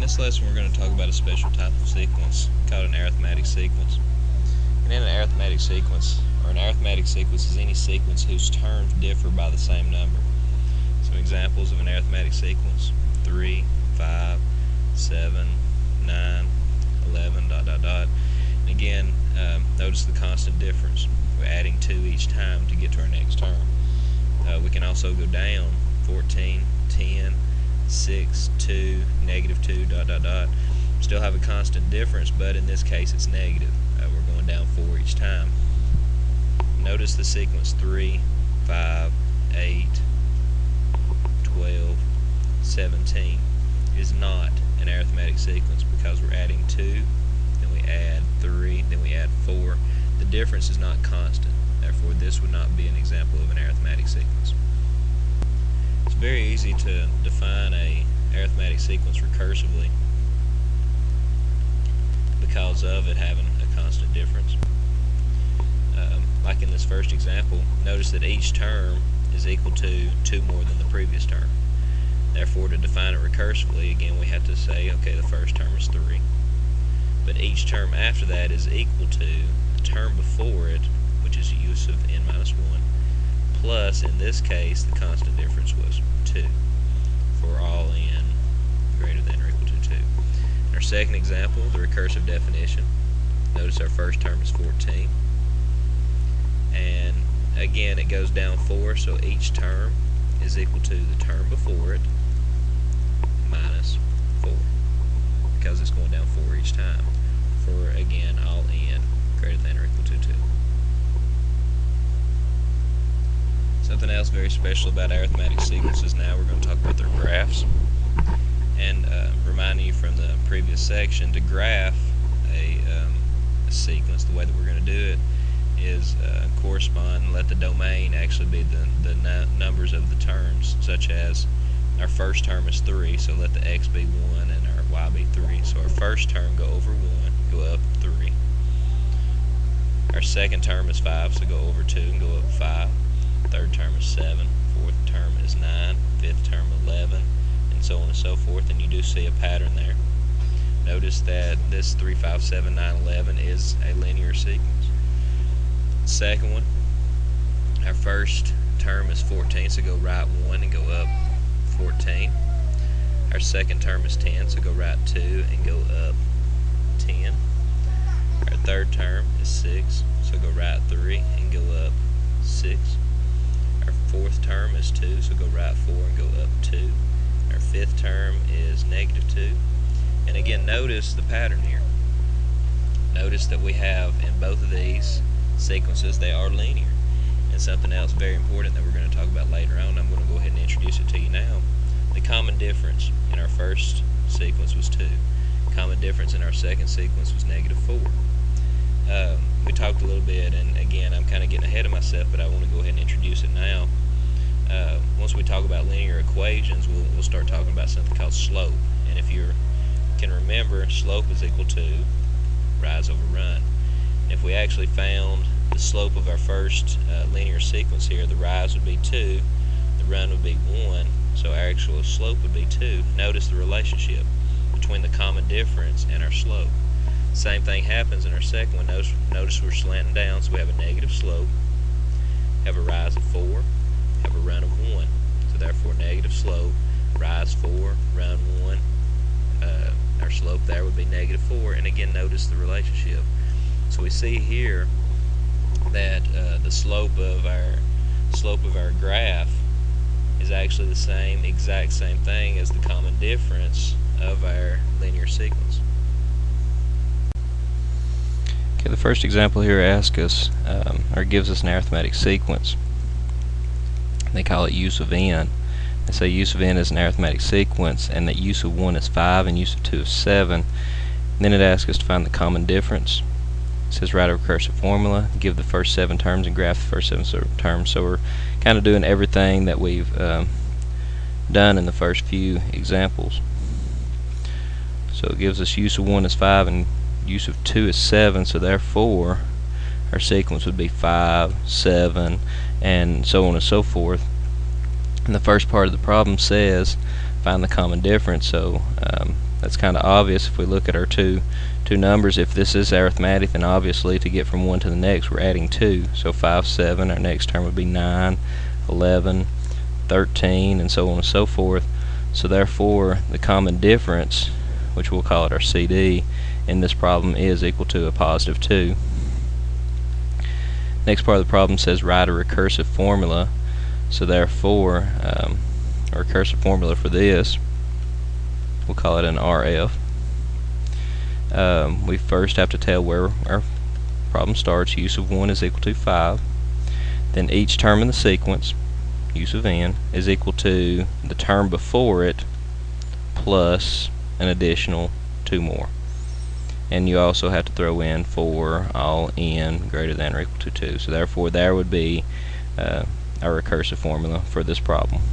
this lesson we're going to talk about a special type of sequence called an arithmetic sequence. And in an arithmetic sequence, is any sequence whose terms differ by the same number. Some examples of an arithmetic sequence: 3, 5, 7, 9, 11, dot, dot, dot. And again, notice the constant difference. We're adding 2 each time to get to our next term. We can also go down: 14, 10, 6, 2, negative 2, dot, dot, dot. Still have a constant difference, but in this case it's negative. We're going down 4 each time. Notice the sequence: 3, 5, 8, 12, 17 is not an arithmetic sequence because we're adding 2, then we add 3, then we add 4. The difference is not constant. Therefore, this would not be an example of an arithmetic sequence. It's very easy to define an arithmetic sequence recursively because of it having a constant difference. Like in this first example, notice that each term is equal to 2 more than the previous term. Therefore, to define it recursively, again, we have to say, okay, the first term is 3. But each term after that is equal to the term before it, which is use of n minus 1, plus, in this case, the constant difference was 2 for all n greater than or equal to 2. In our second example, the recursive definition, notice our first term is 14. And again, it goes down 4, so each term is equal to the term before it minus 4, because it's going down 4 each time for, again, all n greater than or equal to 2. Something else very special about arithmetic sequences now, we're going to talk about their graphs. And reminding you from the previous section, to graph a sequence, the way that we're going to do it is correspond and let the domain actually be the numbers of the terms, such as our first term is 3, so let the x be 1 and our y be 3. So our first term go over 1, go up 3. Our second term is 5, so go over 2 and go up 5. Third term is 7, fourth term is 9, fifth term 11, and so on and so forth. And you do see a pattern there. Notice that this 3, 5, 7, 9, 11 is a linear sequence. Second one, our first term is 14, so go right 1 and go up 14. Our second term is 10, so go right 2 and go up 10. Our third term is 6, so go right 3 and go up 6. Our fourth term is 2, so go right 4 and go up 2. Our fifth term is negative 2. And again, notice the pattern here. Notice that we have in both of these sequences, they are linear. And something else very important that we're going to talk about later on, I'm going to go ahead and introduce it to you now. The common difference in our first sequence was 2. Common difference in our second sequence was negative 4. We talked a little bit, and again, I'm kind of getting ahead of myself, but I want to go ahead and introduce it now. Once we talk about linear equations, we'll start talking about something called slope. And if you can remember, slope is equal to rise over run. If we actually found the slope of our first linear sequence here, the rise would be 2, the run would be 1, so our actual slope would be 2. Notice the relationship between the common difference and our slope. Same thing happens in our second one. Notice we're slanting down, so we have a negative slope, have a rise of 4, have a run of 1. So therefore, negative slope, rise 4, run 1. Our slope there would be negative 4, and again, notice the relationship. So we see here that the slope of our graph is actually the exact same thing as the common difference of our linear sequence. Okay, the first example here asks us, or gives us an arithmetic sequence. They call it use of n. They say use of n is an arithmetic sequence, and that use of 1 is 5 and use of 2 is 7. And then it asks us to find the common difference. It says write a recursive formula, give the first 7 terms and graph the first 7 terms. So we're kind of doing everything that we've done in the first few examples. So it gives us use of 1 is 5 and use of 2 is 7, so therefore our sequence would be 5, 7, and so on and so forth. And the first part of the problem says find the common difference, so that's kind of obvious if we look at our two numbers. If this is arithmetic, then obviously to get from one to the next we're adding 2. So 5, 7, our next term would be 9, 11, 13, and so on and so forth. So therefore the common difference, which we'll call it our CD, in this problem is equal to a positive 2. Next part of the problem says write a recursive formula. So therefore a recursive formula for this, we'll call it an RF. We first have to tell where our problem starts. Use of 1 is equal to 5. Then each term in the sequence, use of n, is equal to the term before it plus an additional 2 more. And you also have to throw in for all n greater than or equal to 2. So therefore there would be our recursive formula for this problem.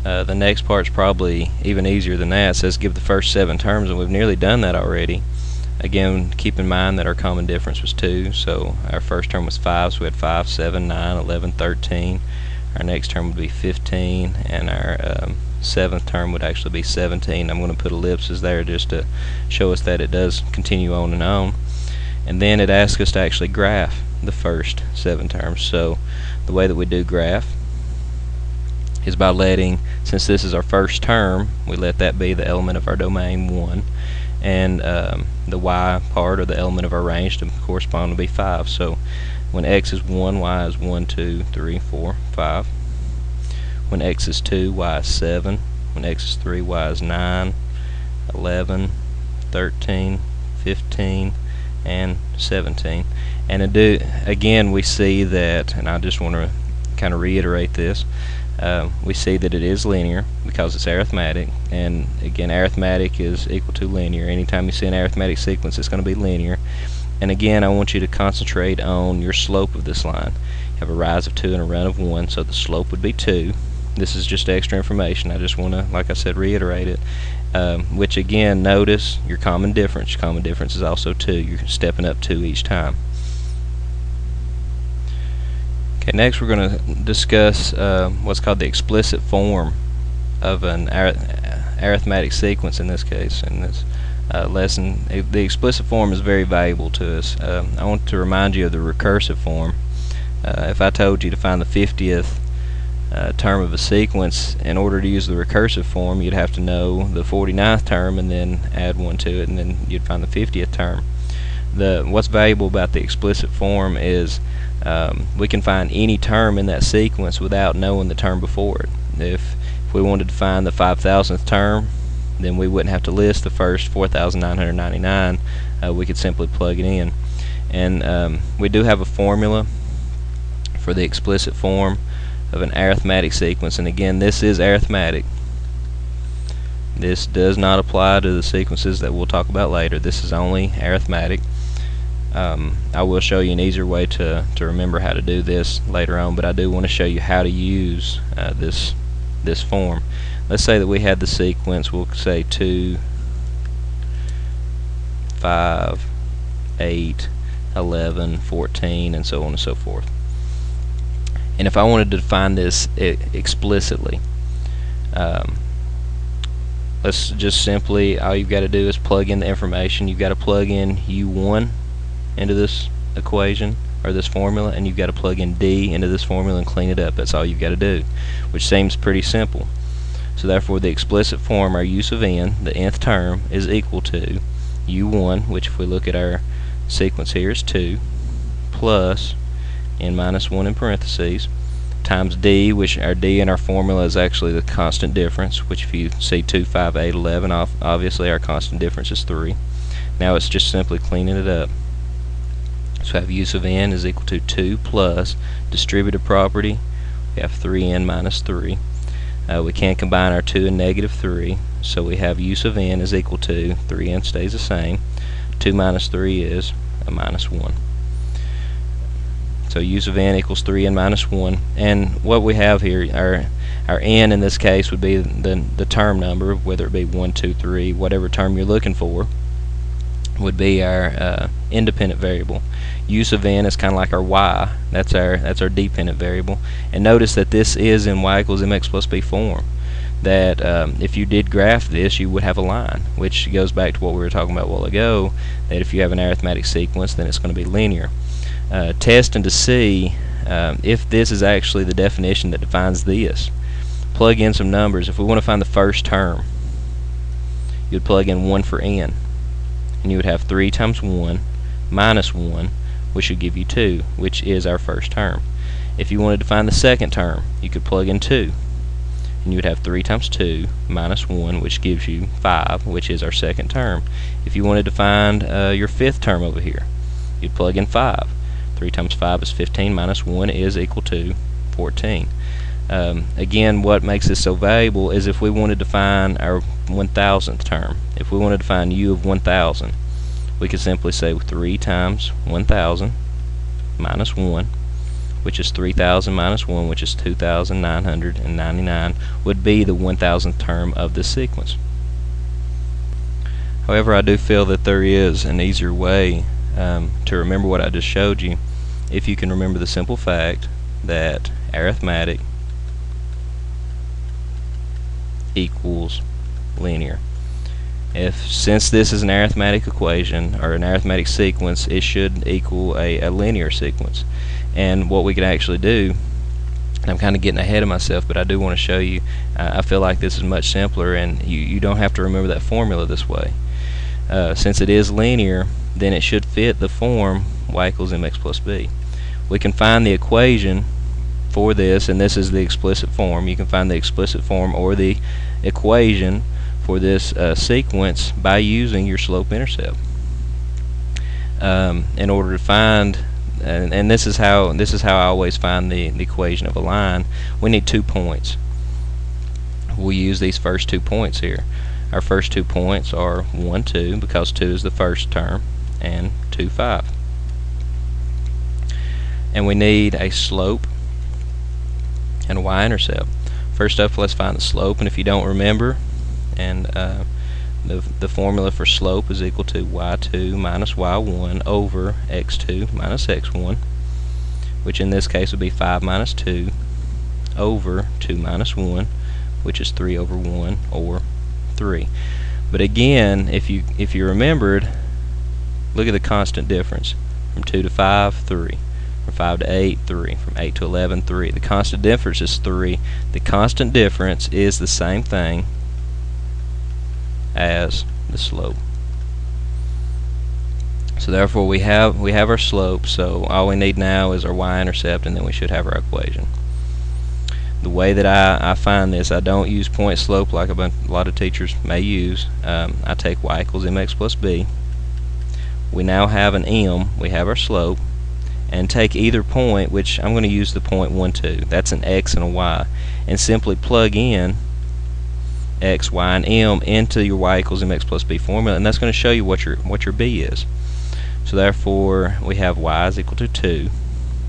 The next part's probably even easier than that. It says give the first 7 terms, and we've nearly done that already. Again, keep in mind that our common difference was 2, so our first term was 5, so we had 5, 7, 9, 11, 13. Our next term would be 15, and our 7th term would actually be 17. I'm going to put ellipses there just to show us that it does continue on and on. And then it asks us to actually graph the first 7 terms. So the way that we do graph is by letting, since this is our first term, we let that be the element of our domain 1, and the y part, or the element of our range, to correspond to be 5. So when x is 1, y is 1, 2, 3, 4, 5. When x is 2, y is 7. When x is 3, y is 9, 11, 13, 15, and 17. And again, we see that, and I just want to kind of reiterate this, we see that it is linear because it's arithmetic, and again, arithmetic is equal to linear. Anytime you see an arithmetic sequence, it's going to be linear. And again, I want you to concentrate on your slope of this line. You have a rise of 2 and a run of 1, so the slope would be 2. This is just extra information. I just want to, like I said, reiterate it. Which again, notice your common difference. Your common difference is also 2. You're stepping up 2 each time. Okay, next we're going to discuss what's called the explicit form of an arithmetic sequence in this case. In this lesson, the explicit form is very valuable to us. I want to remind you of the recursive form. If I told you to find the 50th term of a sequence, in order to use the recursive form, you'd have to know the 49th term and then add 1 to it, and then you'd find the 50th term. What's valuable about the explicit form is we can find any term in that sequence without knowing the term before it. If we wanted to find the 5,000th term, then we wouldn't have to list the first 4,999. We could simply plug it in. And we do have a formula for the explicit form of an arithmetic sequence, and again, this is arithmetic. This does not apply to the sequences that we'll talk about later. This is only arithmetic. I will show you an easier way to remember how to do this later on, but I do want to show you how to use this form. Let's say that we had the sequence, we'll say 2, 5, 8, 11, 14, and so on and so forth. And if I wanted to define this explicitly, let's just simply, all you've got to do is plug in the information. You've got to plug in U1 into this equation, or this formula, and you've got to plug in D into this formula and clean it up. That's all you've got to do, which seems pretty simple. So therefore the explicit form, our use of n, the nth term, is equal to U1, which if we look at our sequence here is 2, plus n minus 1 in parentheses, times D, which our D in our formula is actually the constant difference, which if you see 2, 5, 8, 11, obviously our constant difference is 3. Now it's just simply cleaning it up. So we have use of n is equal to 2 plus distributive property. We have 3n minus 3. We can't combine our 2 and negative 3, so we have use of n is equal to 3n stays the same. 2 minus 3 is a minus 1. So use of n equals 3n minus 1. And what we have here, our n in this case would be the term number, whether it be 1, 2, 3, whatever term you're looking for, would be our independent variable. Use of n is kind of like our y. That's our dependent variable. And notice that this is in y equals mx plus b form. that if you did graph this, you would have a line, which goes back to what we were talking about a while ago, that if you have an arithmetic sequence, then it's going to be linear. Testing to see if this is actually the definition that defines this. Plug in some numbers. If we want to find the first term, you would plug in 1 for n, and you would have 3 times 1 minus 1, which would give you 2, which is our first term. If you wanted to find the second term, you could plug in 2, and you would have 3 times 2 minus 1, which gives you 5, which is our second term. If you wanted to find your fifth term over here, you'd plug in 5. 3 times 5 is 15, minus 1 is equal to 14. Again, what makes this so valuable is if we wanted to find our 1,000th term. If we wanted to find u of 1,000, we could simply say 3 times 1,000 minus 1, which is 3,000 minus 1, which is 2,999, would be the 1,000th term of this sequence. However, I do feel that there is an easier way to remember what I just showed you, if you can remember the simple fact that arithmetic equals linear. Since this is an arithmetic equation or an arithmetic sequence, it should equal a linear sequence. And what we can actually do, and I'm kind of getting ahead of myself, but I do want to show you, I feel like this is much simpler, and you don't have to remember that formula this way. Since it is linear, then it should fit the form y equals mx plus b. We can find the equation for this, and this is the explicit form. You can find the explicit form or the equation for this sequence by using your slope-intercept. In order to find, and this is how I always find the equation of a line, we need 2 points. We use these first 2 points here. Our first 2 points are 1, 2, because 2 is the first term, and 2, 5. And we need a slope and a y-intercept. First up, let's find the slope, and if you don't remember, and the formula for slope is equal to y2 minus y1 over x2 minus x1, which in this case would be 5 minus 2 over 2 minus 1, which is 3 over 1, or 3. But again, if you remembered, look at the constant difference. From 2 to 5, 3. From 5 to 8, 3. From 8 to 11, 3. The constant difference is 3. The constant difference is the same thing as the slope. So therefore we have our slope, so all we need now is our y-intercept, and then we should have our equation. The way that I find this, I don't use point slope like a lot of teachers may use. I take y equals mx plus b. We now have an m, we have our slope, and take either point, which I'm going to use the point 1, 2. That's an x and a y, and simply plug in x, y, and m into your y equals mx plus b formula, and that's going to show you what your b is. So therefore, we have y is equal to 2,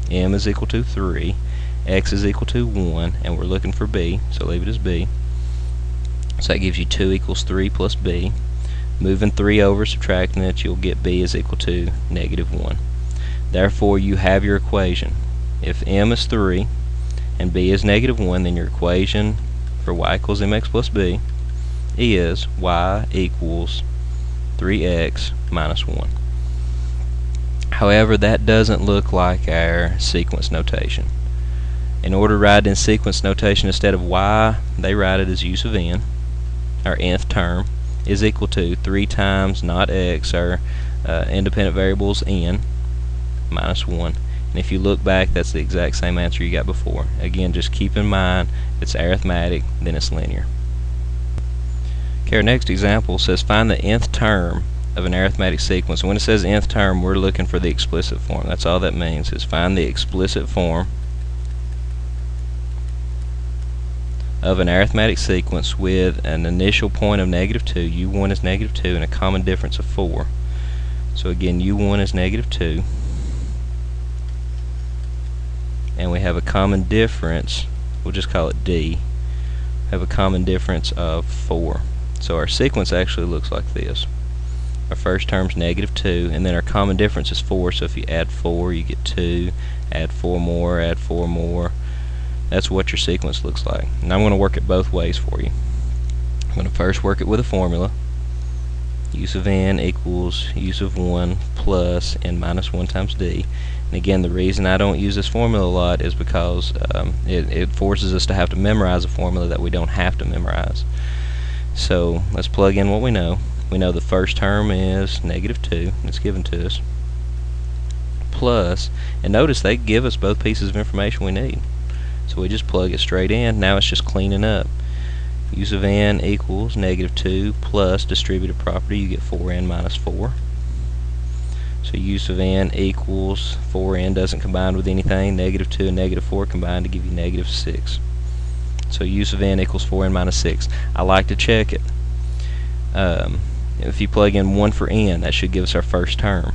m is equal to 3, x is equal to 1, and we're looking for b, so leave it as b. So that gives you 2 equals 3 plus b. Moving 3 over, subtracting it, you'll get b is equal to negative 1. Therefore, you have your equation. If m is 3 and b is negative 1, then your equation for y equals mx plus b is y equals 3x minus 1. However, that doesn't look like our sequence notation. In order to write it in sequence notation, instead of y, they write it as u sub n, our nth term, is equal to 3 times not x, our independent variables n, minus 1. And if you look back, that's the exact same answer you got before. Again, just keep in mind, if it's arithmetic, then it's linear. Okay, our next example says find the nth term of an arithmetic sequence. And when it says nth term, we're looking for the explicit form. That's all that means, is find the explicit form of an arithmetic sequence with an initial point of negative 2, u1 is negative 2, and a common difference of 4. So again, u1 is negative 2, and we have a common difference, we'll just call it d, have a common difference of 4. So our sequence actually looks like this. Our first term's negative 2, and then our common difference is 4, so if you add 4, you get 2, add 4 more, that's what your sequence looks like. And I'm going to work it both ways for you. I'm going to first work it with a formula. Use of n equals use of 1 plus n minus 1 times d. And again, the reason I don't use this formula a lot is because it forces us to have to memorize a formula that we don't have to memorize. So let's plug in what we know. We know the first term is -2, it's given to us, plus, and notice they give us both pieces of information we need. So we just plug it straight in. Now it's just cleaning up. Use of n equals -2 plus distributive property, you get 4n minus 4. So use of n equals 4n doesn't combine with anything. -2 and -4 combine to give you -6. So use of n equals 4n minus 6. I like to check it. If you plug in 1 for n, that should give us our first term.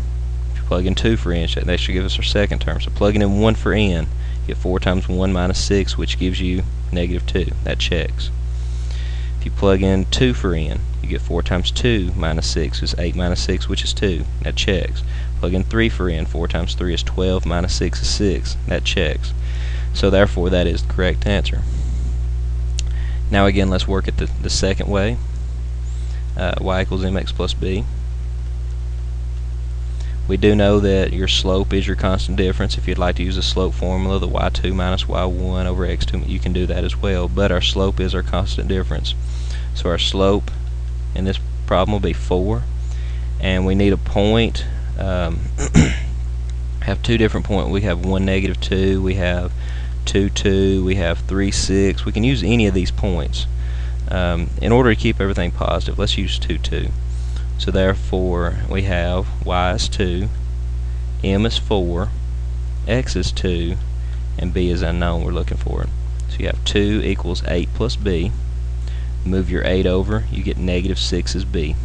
If you plug in 2 for n, that should give us our second term. So plugging in 1 for n, you get 4 times 1 minus 6, which gives you -2. That checks. If you plug in 2 for n, you get 4 times 2 minus 6 is 8 minus 6, which is 2. That checks. Plug in 3 for n, 4 times 3 is 12, minus 6 is 6. That checks. So therefore that is the correct answer. Now again, let's work it the second way. Y equals mx plus b. We do know that your slope is your constant difference. If you'd like to use a slope formula, the y2 minus y1 over x2, you can do that as well. But our slope is our constant difference. So our slope in this problem will be 4. And we need a point. Have two different points. We have 1, -2. We have 2, 2. We have 3, 6. We can use any of these points. In order to keep everything positive, let's use 2, 2. So therefore we have y is 2, m is 4, x is 2, and b is unknown. We're looking for it. So you have 2 equals 8 plus b. Move your 8 over, you get -6 is b.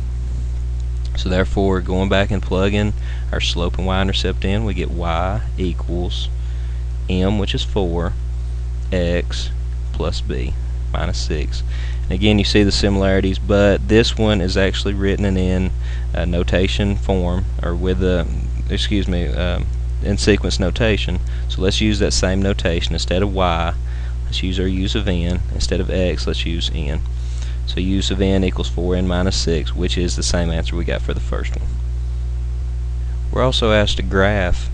So therefore, going back and plugging our slope and y-intercept in, we get y equals m, which is 4, x plus b, minus 6. And again, you see the similarities, but this one is actually written in notation form, or with the, in sequence notation. So let's use that same notation. Instead of y, let's use our use of n. Instead of x, let's use n. So use of n equals 4n minus 6, which is the same answer we got for the first one. We're also asked to graph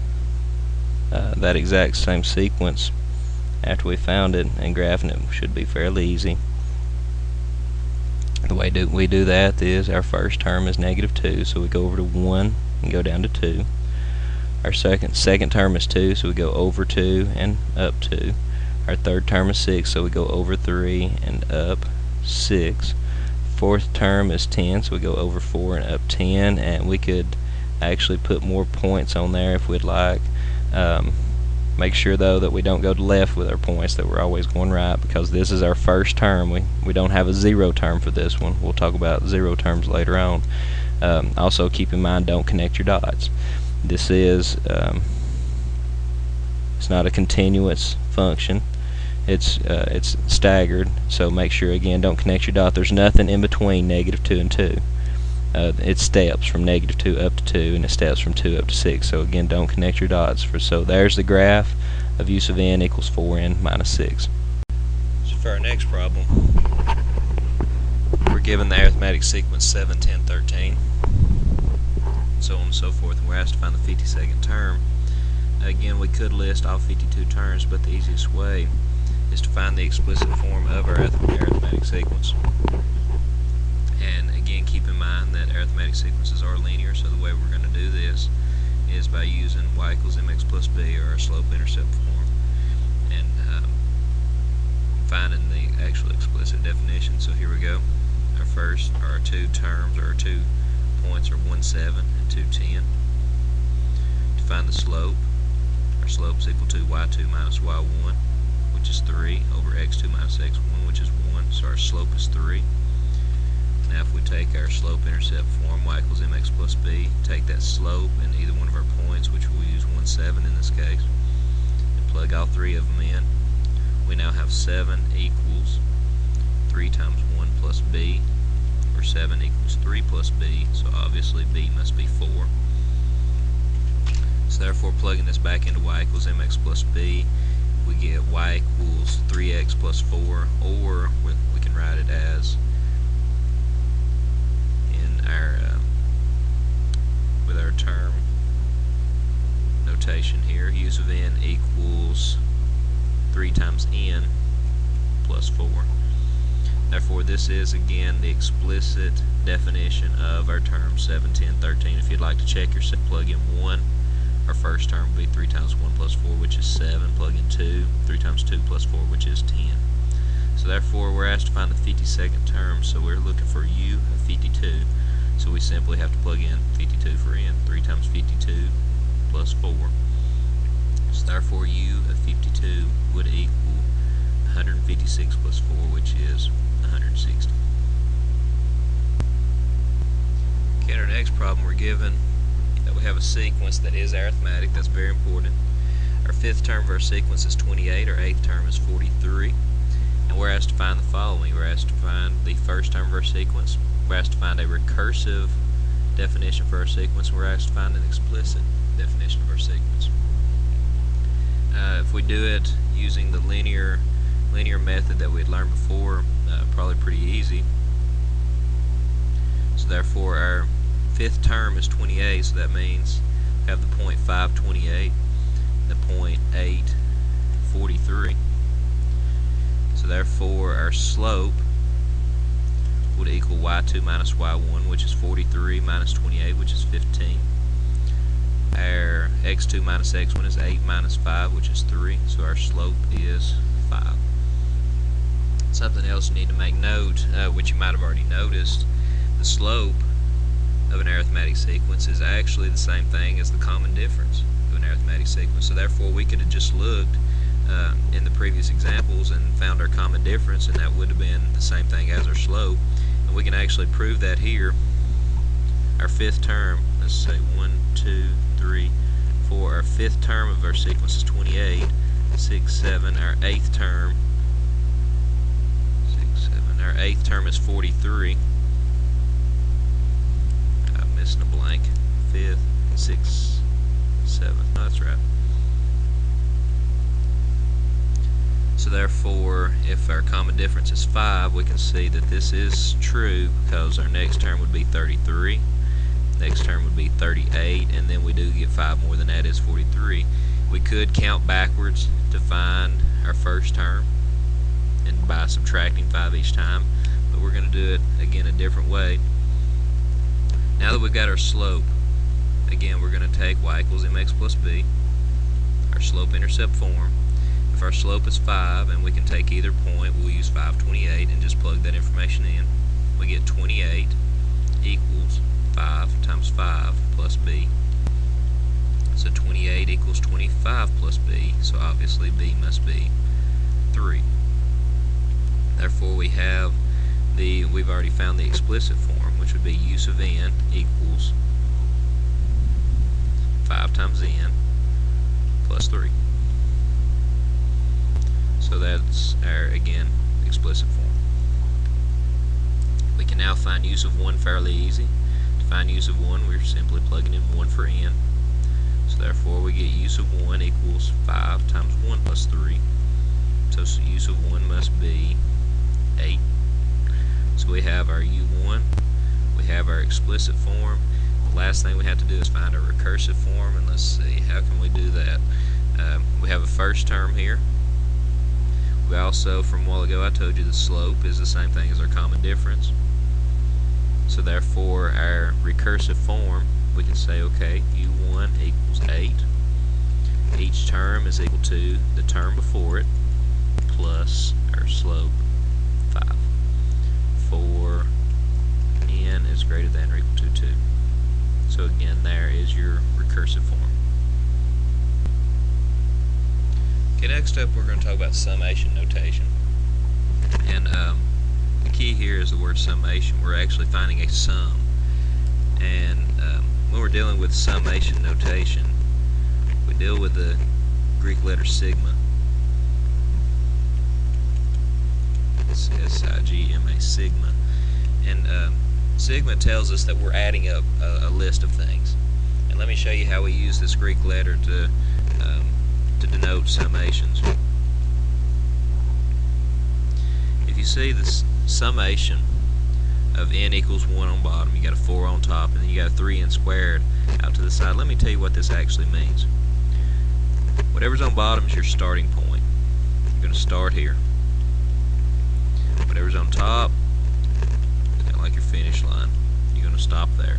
that exact same sequence after we found it, and graphing it should be fairly easy. The way we do that is our first term is -2, so we go over to 1 and go down to 2. Our second term is 2, so we go over 2 and up 2. Our third term is 6, so we go over 3 and up 6. Fourth term is 10, so we go over 4 and up 10, and we could actually put more points on there if we'd like. Make sure though that we don't go to left with our points, that we're always going right, because this is our first term. We don't have a 0 term for this one. We'll talk about 0 terms later on. Also keep in mind, don't connect your dots. This is it's not a continuous function. It's staggered, so make sure again, don't connect your dot. There's nothing in between -2 and 2. It steps from -2 up to 2, and it steps from 2 up to 6. So again, don't connect your dots. So there's the graph of use of n equals 4n minus 6. So for our next problem, we're given the arithmetic sequence 7, 10, 13, so on and so forth, and we're asked to find the 52nd term. Again, we could list all 52 terms, but the easiest way is to find the explicit form of our arithmetic sequence. And again, keep in mind that arithmetic sequences are linear, so the way we're going to do this is by using y equals mx plus b, or our slope-intercept form, and finding the actual explicit definition. So here we go. Our two terms, or our 2 points, are 1, 7 and 2, 10. To find the slope, our slope is equal to y2 minus y1, which is 3, over x2 minus x1, which is 1, so our slope is 3. Now if we take our slope-intercept form, y equals mx plus b, take that slope in either one of our points, which we'll use 1, 7 in this case, and plug all 3 of them in, we now have 7 equals 3 times 1 plus b, or 7 equals 3 plus b, so obviously b must be 4. So therefore, plugging this back into y equals mx plus b, we get y equals 3x plus 4, or we can write it as in our with our term notation here, u sub n equals 3 times n plus 4. Therefore, this is again the explicit definition of our term 7, 10, 13. If you'd like to check yourself, plug in 1. Our first term will be 3 times 1 plus 4, which is 7. Plug in 2. 3 times 2 plus 4, which is 10. So therefore, we're asked to find the 52nd term, so we're looking for u of 52. So we simply have to plug in 52 for n. 3 times 52 plus 4. So therefore, u of 52 would equal 156 plus 4, which is 160. Okay, in our next problem, we're given that we have a sequence that is arithmetic. That's very important. Our fifth term of our sequence is 28. Our eighth term is 43. And we're asked to find the following. We're asked to find the first term of our sequence. We're asked to find a recursive definition for our sequence. We're asked to find an explicit definition of our sequence. If we do it using the linear method that we had learned before, probably pretty easy. So therefore, our fifth term is 28, so that means we have the point 528, the point 843. So therefore, our slope would equal y2 minus y1, which is 43, minus 28, which is 15. Our x2 minus x1 is 8 minus 5, which is 3. So our slope is 5. Something else you need to make note, which you might have already noticed, the slope of an arithmetic sequence is actually the same thing as the common difference of an arithmetic sequence. So therefore, we could have just looked in the previous examples and found our common difference, and that would have been the same thing as our slope. And we can actually prove that here. Our fifth term, let's say 1, 2, 3, 4. Our fifth term of our sequence is 28. 6, 7. Our eighth term, 6, 7. Our eighth term is 43. I'm missing a blank. Fifth, 6, 7. No, that's right. So therefore, if our common difference is 5, we can see that this is true because our next term would be 33. Next term would be 38, and then we do get 5 more than that is 43. We could count backwards to find our first term and by subtracting 5 each time, but we're going to do it again a different way. Now that we've got our slope, again we're going to take y equals mx plus b, our slope-intercept form. If our slope is 5 and we can take either point, we'll use 528 and just plug that information in. We get 28 equals 5 times 5 plus b. So 28 equals 25 plus b, so obviously b must be 3. Therefore we've already found the explicit form, which would be u sub n equals 5 times n plus 3. So that's our, again, explicit form. We can now find u sub 1 fairly easy. To find u sub 1, we're simply plugging in 1 for n. So therefore, we get u sub 1 equals 5 times 1 plus 3. So u sub 1 must be 8. So we have our u1, we have our explicit form. The last thing we have to do is find our recursive form, and let's see, how can we do that? We have a first term here. We also, from a while ago, I told you the slope is the same thing as our common difference. So therefore, our recursive form, we can say, okay, u1 equals 8. Each term is equal to the term before it plus our slope, 5. For n is greater than or equal to 2. So again, there is your recursive form. Okay, next up we're going to talk about summation notation. And the key here is the word summation. We're actually finding a sum. And when we're dealing with summation notation, we deal with the Greek letter sigma. It's S-I-G-M-A, sigma. And sigma tells us that we're adding up a list of things. And let me show you how we use this Greek letter to denote summations. you see this summation of n equals 1 on bottom, you got a 4 on top, and then you got a 3n squared out to the side. Let me tell you what this actually means. Whatever's on bottom is your starting point. You're going to start here. Whatever's on top, kind of like your finish line, you're going to stop there.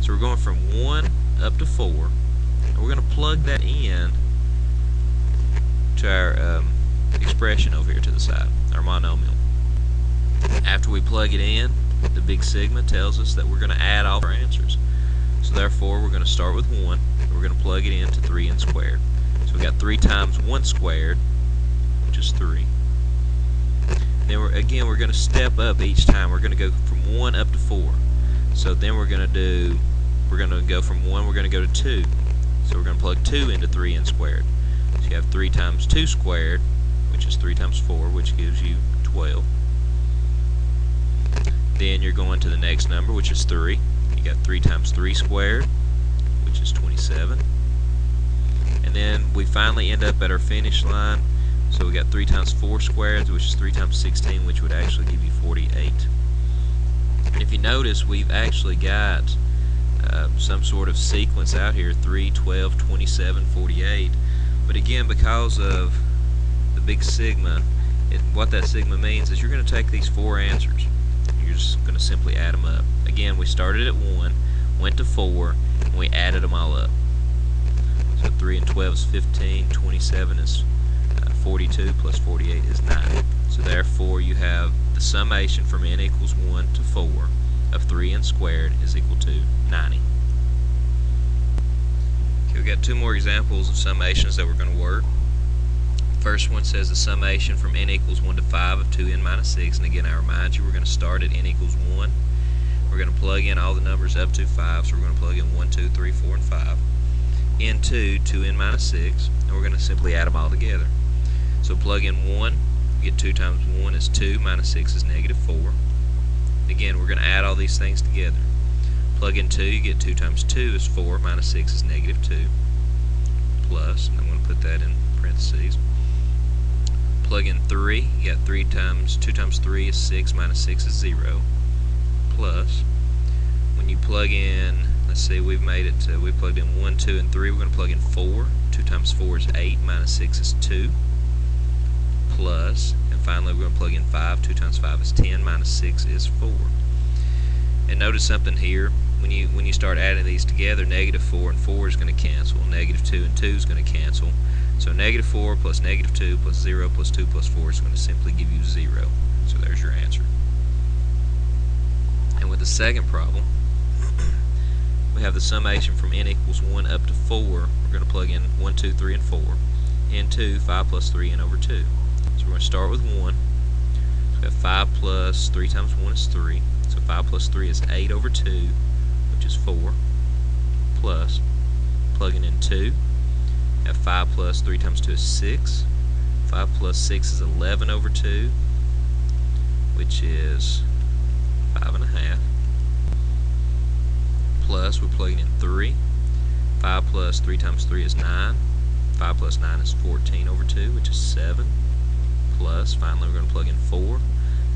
So we're going from 1 up to 4, and we're going to plug that in to our expression over here to the side, our monomial. After we plug it in, the big sigma tells us that we're going to add all our answers. So therefore, we're going to start with 1, and we're going to plug it into 3n squared. So we got 3 times 1 squared, which is 3. Then we're going to step up each time. We're going to go from 1 up to 4. So then we're going to go from 1, we're going to go to 2. So we're going to plug 2 into 3n squared. So you have 3 times 2 squared, which is 3 times 4, which gives you 12. Then you're going to the next number, which is 3. You got 3 times 3 squared, which is 27. And then we finally end up at our finish line. So we got 3 times 4 squared, which is 3 times 16, which would actually give you 48. And if you notice, we've actually got some sort of sequence out here, 3, 12, 27, 48. But again, because of the big sigma, what that sigma means is you're going to take these 4 answers. You're just going to simply add them up. Again, we started at 1, went to 4, and we added them all up. So 3 and 12 is 15, 27 is 42, plus 48 is 9. So therefore, you have the summation from n equals 1 to 4 of 3n squared is equal to 90. Okay, we've got 2 more examples of summations that we're going to work. First one says the summation from n equals 1 to 5 of 2n minus 6. And again, I remind you, we're going to start at n equals 1. We're going to plug in all the numbers up to 5. So we're going to plug in 1, 2, 3, 4, and 5 into 2n minus 6. And we're going to simply add them all together. So plug in 1. You get 2 times 1 is 2. Minus 6 is negative 4. Again, we're going to add all these things together. Plug in 2. You get 2 times 2 is 4. Minus 6 is negative 2. Plus, and I'm going to put that in parentheses. Plug in 3, you got 2 times 3 is 6, minus 6 is 0, plus, when you plug in, let's see, we've made it to, we plugged in 1, 2, and 3, we're going to plug in 4, 2 times 4 is 8, minus 6 is 2, plus, and finally we're going to plug in 5, 2 times 5 is 10, minus 6 is 4. And notice something here, when you start adding these together, negative 4 and 4 is going to cancel, negative 2 and 2 is going to cancel. So negative 4 plus negative 2 plus 0 plus 2 plus 4 is going to simply give you 0. So there's your answer. And with the second problem, we have the summation from n equals 1 up to 4. We're going to plug in 1, 2, 3, and 4 into 5 plus 3 n over 2. So we're going to start with 1. So we have 5 plus 3 times 1 is 3. So 5 plus 3 is 8 over 2, which is 4, plus, plugging in 2. Have 5 plus 3 times 2 is 6. 5 plus 6 is 11 over 2, which is 5.5. Plus, we're plugging in 3. 5 plus 3 times 3 is 9. 5 plus 9 is 14 over 2, which is 7. Plus, finally, we're going to plug in 4.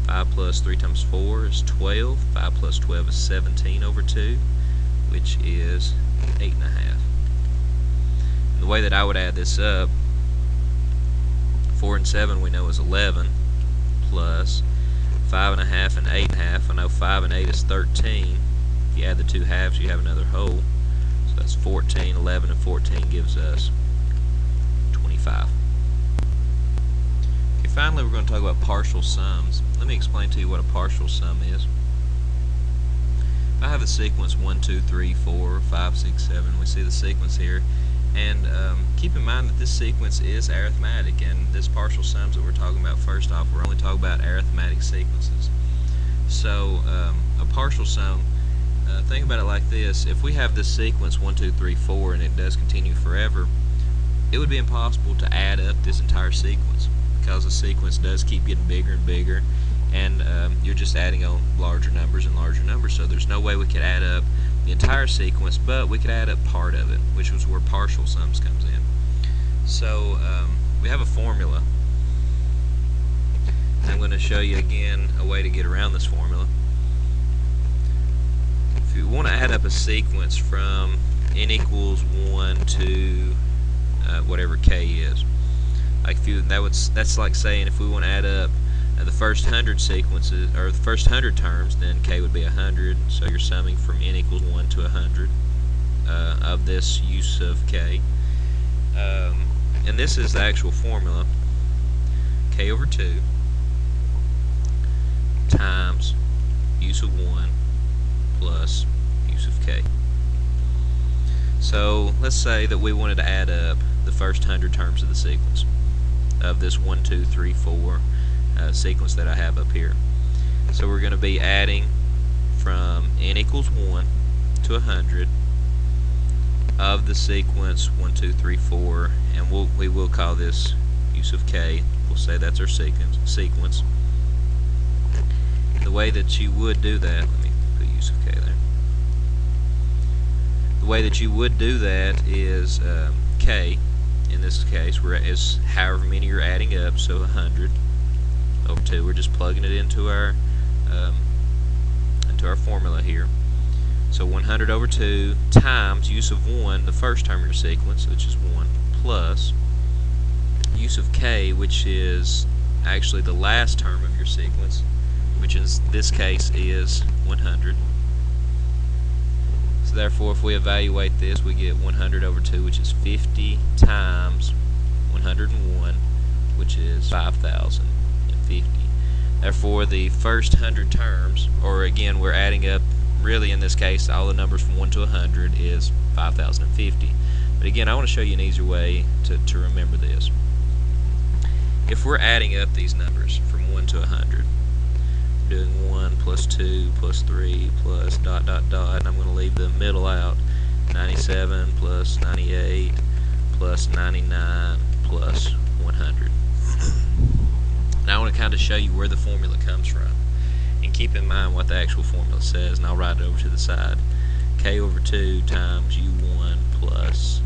5 plus 3 times 4 is 12. 5 plus 12 is 17 over 2, which is 8.5. The way that I would add this up, 4 and 7 we know is 11, plus 5.5 and 8.5. I know 5 and 8 is 13. If you add the 2 halves, you have another whole. So that's 14. 11 and 14 gives us 25. Okay, finally we're going to talk about partial sums. Let me explain to you what a partial sum is. I have the sequence 1, 2, 3, 4, 5, 6, 7. We see the sequence here. And keep in mind that this sequence is arithmetic, and this partial sums that we're talking about, first off, we're only talking about arithmetic sequences. So a partial sum, think about it like this. If we have this sequence 1, 2, 3, 4, and it does continue forever, it would be impossible to add up this entire sequence, because the sequence does keep getting bigger and bigger, and you're just adding on larger numbers and larger numbers, so there's no way we could add up the entire sequence, but we could add up part of it, which was where partial sums comes in. So we have a formula. I'm going to show you again a way to get around this formula. If you want to add up a sequence from n equals 1 to whatever k is, like that's like saying if we want to add up the first 100 sequences, or the first 100 terms, then k would be 100. So you're summing from n equals 1 to 100 of this use of k. And this is the actual formula: k over 2 times use of 1 plus use of k. So let's say that we wanted to add up the first 100 terms of the sequence, of this 1, 2, 3, 4 sequence that I have up here. So we're going to be adding from n equals 1 to 100 of the sequence 1, 2, 3, 4, and we will call this use of k. We'll say that's our sequence. The way that you would do that, let me put use of k there. The way that you would do that is k, in this case, is however many you're adding up, so 100 over 2. We're just plugging it into our formula here. So 100 over 2 times use of 1, the first term of your sequence, which is 1, plus use of k, which is actually the last term of your sequence, which in this case is 100. So therefore, if we evaluate this, we get 100 over 2, which is 50, times 101, which is 5,050. Therefore, the first 100 terms, or again, we're adding up, really in this case, all the numbers from 1 to 100 is 5,050. But again, I want to show you an easier way to remember this. If we're adding up these numbers from 1 to 100, doing 1 plus 2 plus 3 plus dot dot dot, and I'm going to leave the middle out, 97 plus 98 plus 99 plus 100. Now I want to kind of show you where the formula comes from, and keep in mind what the actual formula says, and I'll write it over to the side. K over 2 times U1 plus,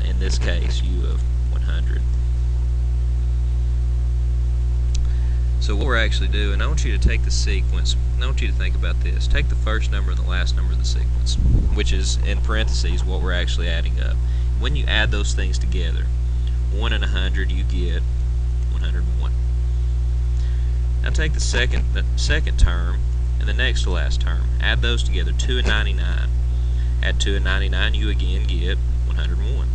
in this case, U of 100. So what we're actually doing, I want you to take the sequence, and I want you to think about this. Take the first number and the last number of the sequence, which is, in parentheses, what we're actually adding up. When you add those things together, 1 and 100, you get 101. Now take the second term and the next to last term. Add those together, 2 and 99. Add 2 and 99, you again get 101.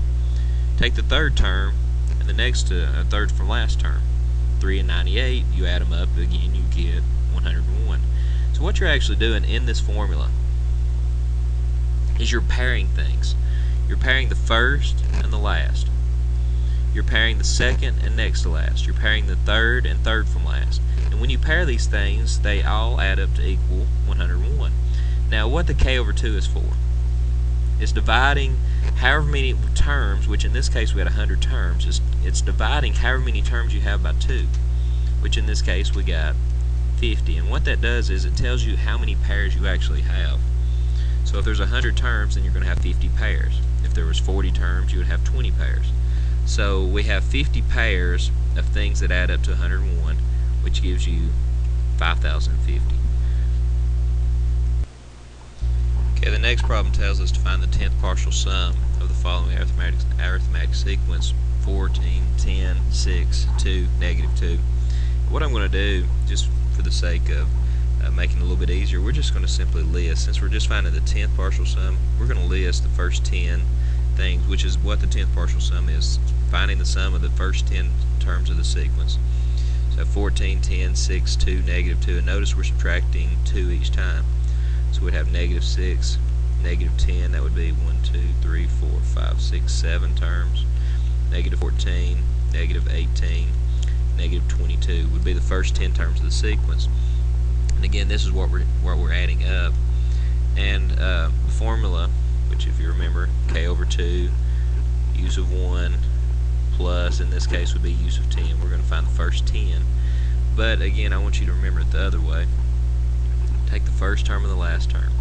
Take the third term and the next third from last term. 3 and 98, you add them up, again you get 101. So what you're actually doing in this formula is you're pairing things. You're pairing the first and the last. You're pairing the second and next to last. You're pairing the third and third from last. And when you pair these things, they all add up to equal 101. Now what the k over 2 is for is dividing however many terms, which in this case we had 100 terms, it's dividing however many terms you have by 2, which in this case we got 50. And what that does is it tells you how many pairs you actually have. So if there's 100 terms, then you're going to have 50 pairs. If there was 40 terms, you would have 20 pairs. So we have 50 pairs of things that add up to 101, which gives you 5,050. Okay, the next problem tells us to find the 10th partial sum of the following arithmetic sequence: 14, 10, 6, 2, negative 2. What I'm going to do, just for the sake of making it a little bit easier, we're just going to simply list. Since we're just finding the 10th partial sum, we're going to list the first 10 things, which is what the 10th partial sum is, finding the sum of the first 10 terms of the sequence. So 14, 10, 6, 2, negative 2, and notice we're subtracting 2 each time. So we'd have negative 6, negative 10, that would be 1, 2, 3, 4, 5, 6, 7 terms. Negative 14, negative 18, negative 22 would be the first 10 terms of the sequence. And again, this is what we're adding up. And the formula, which if you remember, k over 2, use of 1, plus, in this case, would be use of 10. We're going to find the first 10. But again, I want you to remember it the other way. Take the first term and the last term.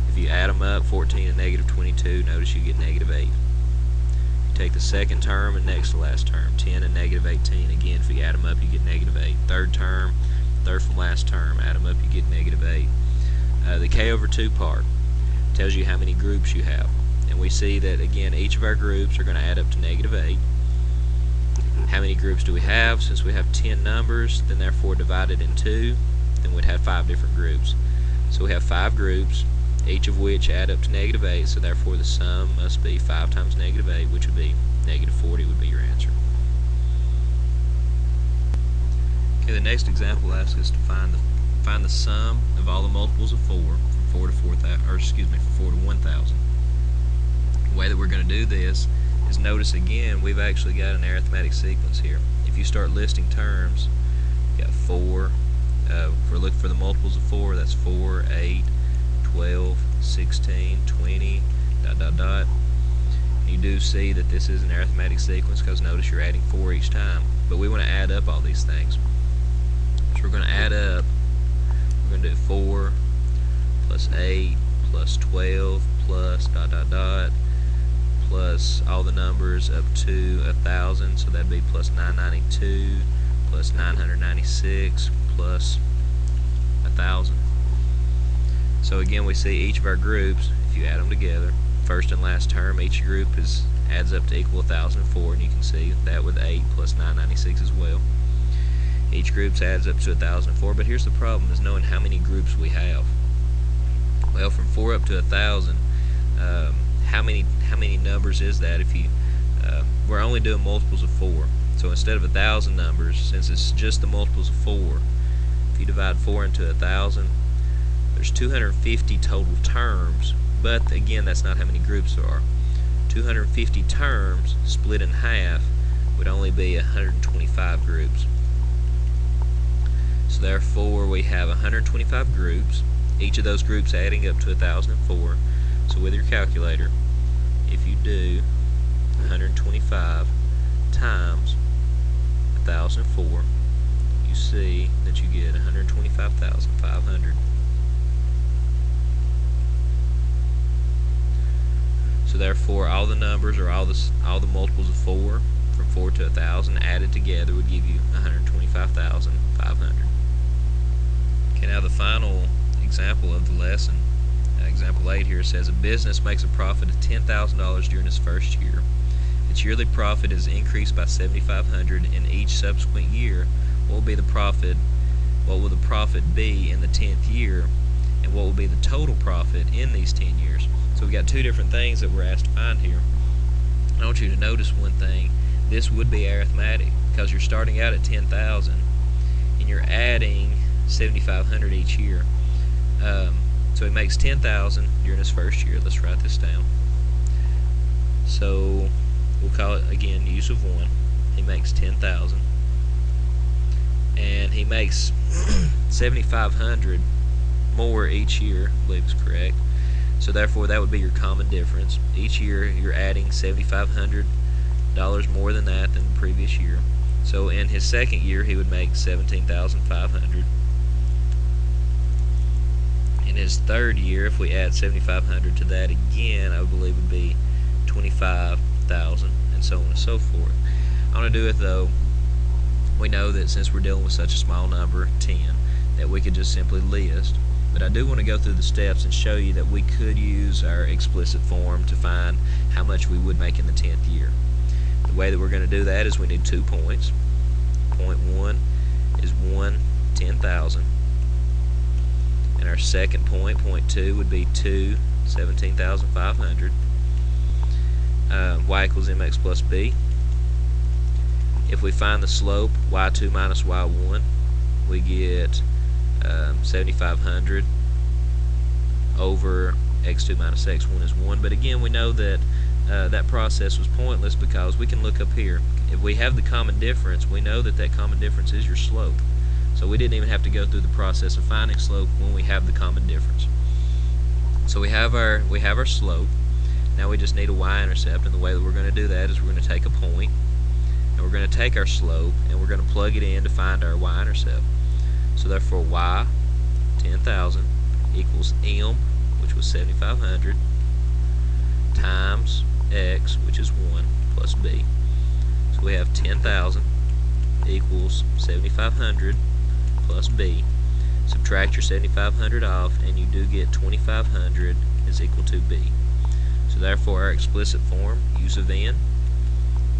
If you add them up, 14 and negative 22, notice you get negative 8. You take the second term and next to last term, 10 and negative 18. Again, if you add them up, you get negative 8. Third term, third from last term, add them up, you get negative 8. The k over 2 part tells you how many groups you have. And we see that, again, each of our groups are going to add up to negative 8. How many groups do we have? Since we have 10 numbers, then therefore divided in 2, then we'd have 5 different groups. So we have 5 groups, each of which add up to negative 8, so therefore the sum must be 5 times negative 8, which would be negative 40 would be your answer. Okay, the next example asks us to find the sum of all the multiples of 4 from 4 to 4,000, or excuse me, from 4 to 1,000. The way that we're going to do this is, notice again we've actually got an arithmetic sequence here. If you start listing terms, you got 4. If we're looking for the multiples of 4, that's 4, 8, 12, 16, 20, ... And you do see that this is an arithmetic sequence because notice you're adding 4 each time. But we want to add up all these things. So we're going to add up, we're going to do 4 plus 8 plus 12 plus ... plus all the numbers up to 1,000, so that'd be plus 992 plus 996 plus 1,000. So again, we see each of our groups, if you add them together, first and last term, each group adds up to equal 1,004, and you can see that with 8 plus 996 as well. Each group adds up to 1,004, but here's the problem, is knowing how many groups we have. Well, from 4 up to 1,000, how many numbers is that? If you we're only doing multiples of 4, so instead of 1,000 numbers, since it's just the multiples of 4, if you divide 4 into 1,000, there's 250 total terms, but again, that's not how many groups there are. 250 terms split in half would only be 125 groups. So therefore, we have 125 groups, each of those groups adding up to 1,004. So with your calculator, if you do 125 times 1,004, you see that you get 125,500. So therefore, all the numbers, or all the multiples of 4 from 4 to 1,000 added together would give you 125,500. Okay, now the final example of the lesson. Example 8 here says a business makes a profit of $10,000 during its first year. Its yearly profit is increased by $7,500 in each subsequent year. What will be the profit? What will the profit be in the 10th year? And what will be the total profit in these 10 years? So we've got two different things that we're asked to find here. I want you to notice one thing. This would be arithmetic because you're starting out at 10,000 and you're adding 7,500 each year. So he makes 10,000 during his first year. Let's write this down. So we'll call it, again, use of 1. He makes 10,000. And he makes 7,500 more each year, I believe is correct. So therefore, that would be your common difference. Each year, you're adding $7,500 more than that than the previous year. So in his second year, he would make 17,500. In his third year, if we add 7,500 to that again, I would believe would be 25,000, and so on and so forth. I want to do it though. We know that since we're dealing with such a small number, 10, that we could just simply list. But I do want to go through the steps and show you that we could use our explicit form to find how much we would make in the 10th year. The way that we're going to do that is we need 2 points. Point 1 is 1 10,000. And our second point, point 2, would be 2 17,500. Y equals mx plus b. If we find the slope, y2 minus y1, we get 7,500 over x2 minus x1 is 1. But again, we know that that process was pointless because we can look up here. If we have the common difference, we know that that common difference is your slope. So we didn't even have to go through the process of finding slope when we have the common difference. So we have our slope. Now we just need a y-intercept, and the way that we're going to do that is we're going to take a point, and we're going to take our slope, and we're going to plug it in to find our y-intercept. So therefore, y 10,000 equals m, which was 7,500, times x, which is 1, plus B. So we have 10,000 equals 7,500 plus B. Subtract your 7,500 off, and you do get 2,500 is equal to B. So therefore, our explicit form, use of n,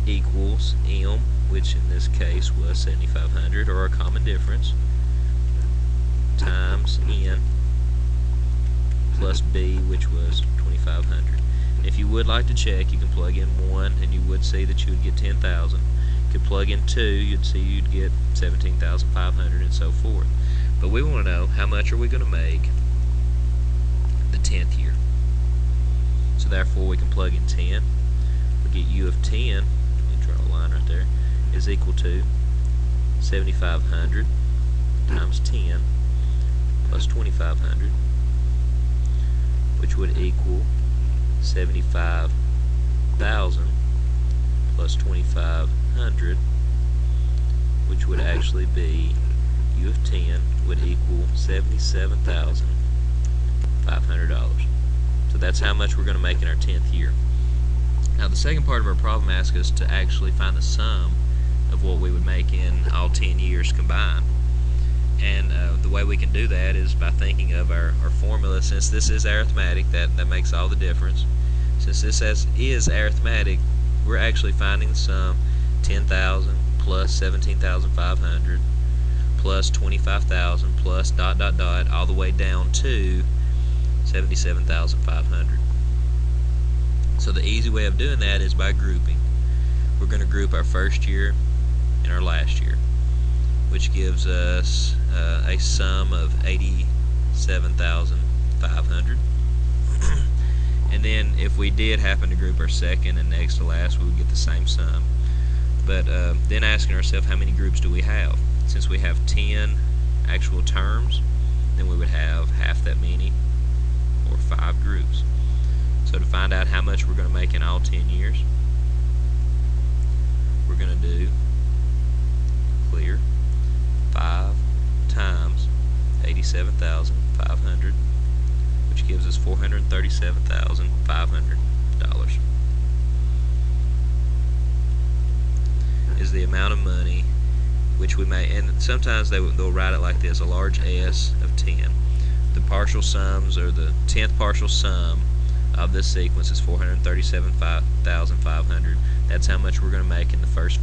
equals m, which in this case was 7,500, or a common difference, times n plus b, which was 2,500. If you would like to check, you can plug in 1 and you would see that you would get 10,000. You could plug in 2, you'd see you'd get 17,500, and so forth. But we want to know, how much are we going to make the 10th year? So therefore we can plug in 10. We get u of 10, let me draw a line right there, is equal to 7,500 times 10 plus 2,500, which would equal 75,000 plus 2,500, which would actually be u of 10 would equal $77,500. So that's how much we're going to make in our 10th year. Now the second part of our problem asks us to actually find the sum of what we would make in all 10 years combined. And the way we can do that is by thinking of our formula. Since this is arithmetic, that makes all the difference. Since this is arithmetic, we're actually finding the sum 10,000 plus 17,500 plus 25,000 plus ... all the way down to 77,500. So the easy way of doing that is by grouping. We're going to group our first year and our last year, which gives us a sum of 87,500. And then if we did happen to group our second and next to last, we would get the same sum. But then asking ourselves, how many groups do we have? Since we have 10 actual terms, then we would have half that many, or 5 groups. So to find out how much we're going to make in all 10 years, we're going to do clear 5 times 87,500, which gives us $437,500. Is the amount of money which we may, and sometimes they'll write it like this, a large S of 10. The partial sums, or the 10th partial sum of this sequence is 437,500. That's how much we're going to make in the first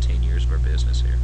10 years of our business here.